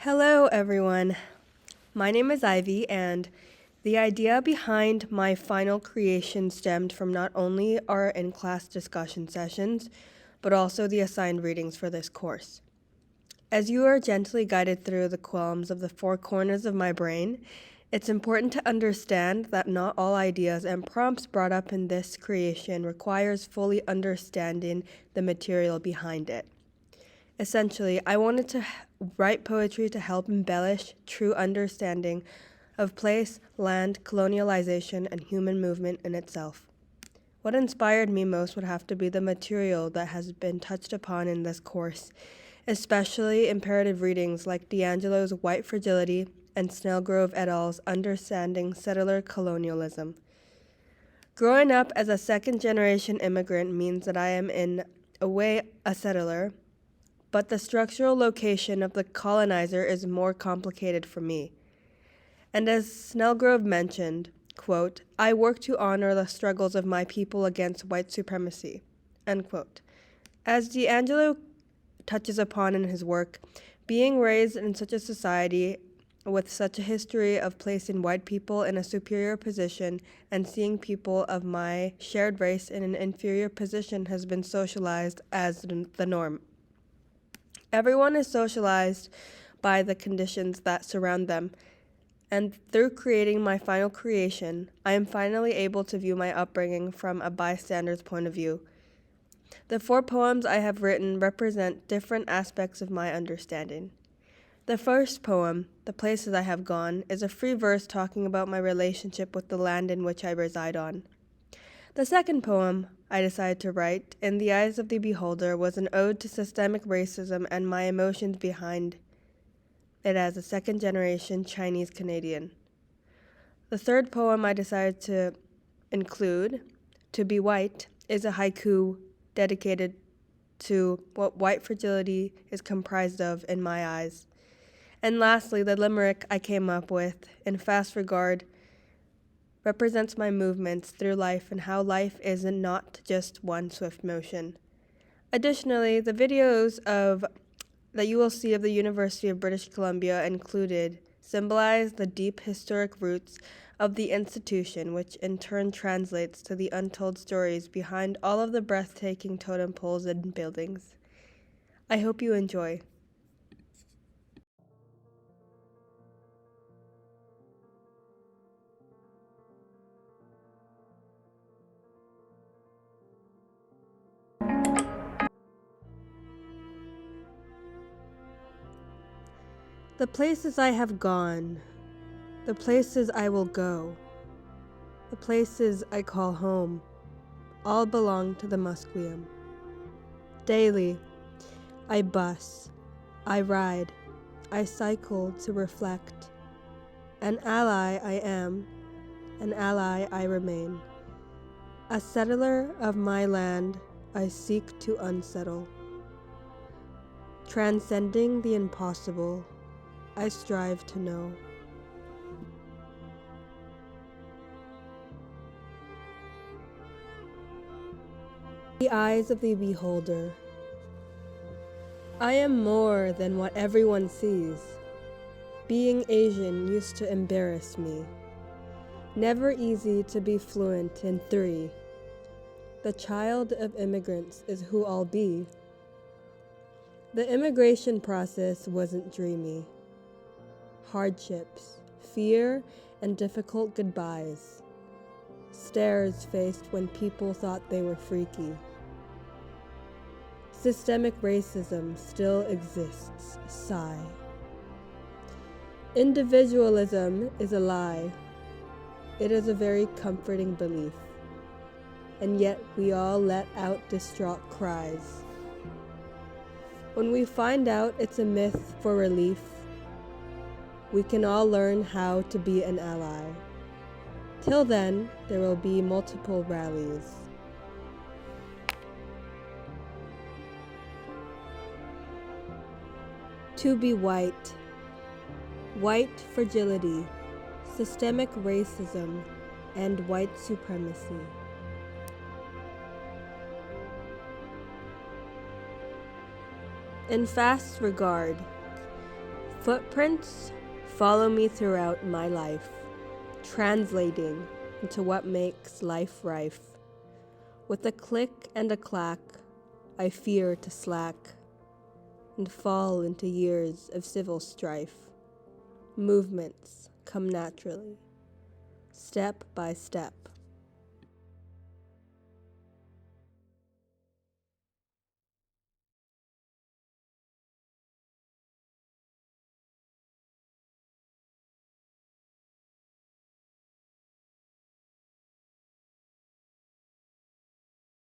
Hello, everyone. My name is Ivy, and the idea behind my final creation stemmed from not only our in-class discussion sessions, but also the assigned readings for this course. As you are gently guided through the qualms of the four corners of my brain, it's important to understand that not all ideas and prompts brought up in this creation requires fully understanding the material behind it. Essentially, I wanted to write poetry to help embellish true understanding of place, land, colonialization, and human movement in itself. What inspired me most would have to be the material that has been touched upon in this course, especially imperative readings like D'Angelo's White Fragility and Snellgrove et al.'s Understanding Settler Colonialism. Growing up as a second-generation immigrant means that I am in a way a settler, but the structural location of the colonizer is more complicated for me. And as Snellgrove mentioned, quote, I work to honor the struggles of my people against white supremacy, end quote. As D'Angelo touches upon in his work, being raised in such a society with such a history of placing white people in a superior position and seeing people of my shared race in an inferior position has been socialized as the norm. Everyone is socialized by the conditions that surround them, and through creating my final creation, I am finally able to view my upbringing from a bystander's point of view. The 4 poems I have written represent different aspects of my understanding. The first poem, The Places I Have Gone, is a free verse talking about my relationship with the land in which I reside on. The second poem I decided to write, In the Eyes of the Beholder, was an ode to systemic racism and my emotions behind it as a second-generation Chinese Canadian. The third poem I decided to include, To Be White, is a haiku dedicated to what white fragility is comprised of in my eyes. And lastly, the limerick I came up with, In Fast Regard, represents my movements through life and how life is not just one swift motion. Additionally, the videos that you will see of the University of British Columbia included symbolize the deep historic roots of the institution, which in turn translates to the untold stories behind all of the breathtaking totem poles and buildings. I hope you enjoy. The places I have gone, the places I will go, the places I call home, all belong to the Musqueam. Daily, I bus, I ride, I cycle to reflect. An ally I am, an ally I remain. A settler of my land I seek to unsettle. Transcending the impossible, I strive to know. The eyes of the beholder. I am more than what everyone sees. Being Asian used to embarrass me. Never easy to be fluent in 3. The child of immigrants is who I'll be. The immigration process wasn't dreamy. Hardships, fear, and difficult goodbyes. Stares faced when people thought they were freaky. Systemic racism still exists, sigh. Individualism is a lie. It is a very comforting belief. And yet we all let out distraught cries. When we find out it's a myth for relief, we can all learn how to be an ally. Till then, there will be multiple rallies. To be white. White fragility, systemic racism, and white supremacy. In fast regard, Footprints follow me throughout my life, translating into what makes life rife. With a click and a clack, I fear to slack and fall into years of civil strife. Movements come naturally, step by step.